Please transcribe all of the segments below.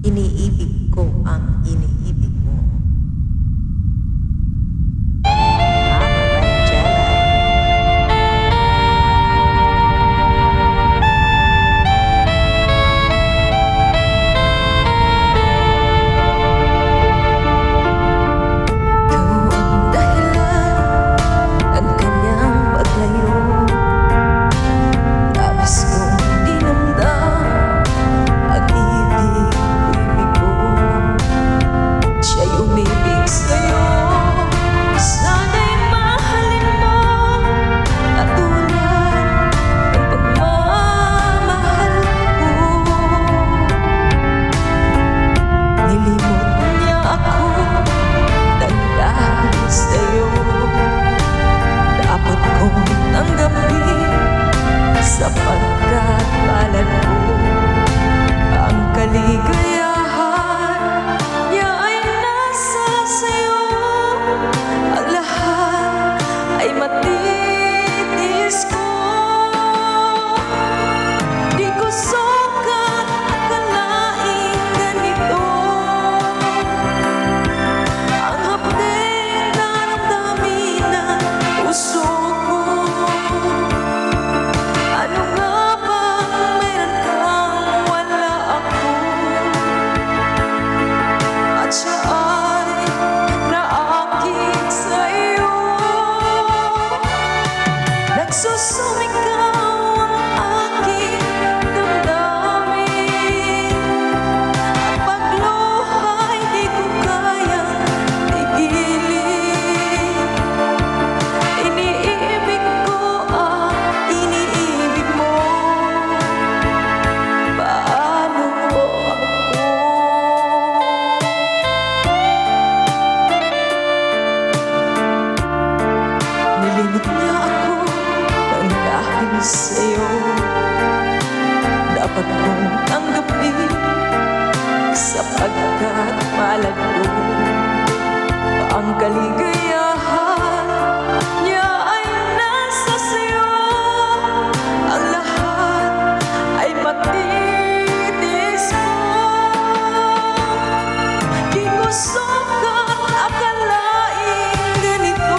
Iniibig ko ang iniibig mo. Sapagkat palad mo ang kaligayahan niya ay nasa sayo. Ang lahat ay matitiis ko. Di ko sukat akalaing ganito ang hapding daramdamin ng puso. Nagsusumigaw ang aking damdamin at pagluhay di ko kayang tigilin. Iniibig ko ang iniibig mo. Paano ako? Nilimot niya ako dahil sa'yo. Dapat kong tanggapin sapagkat palad ko ang kaligayahan niya ay nasa sa'yo. Ang lahat ay matitiis mo. Di ko sukat akalaing ganito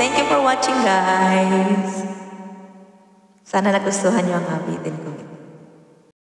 Thank you for watching, guys. Sana nagustuhan niyo ang awitin ko.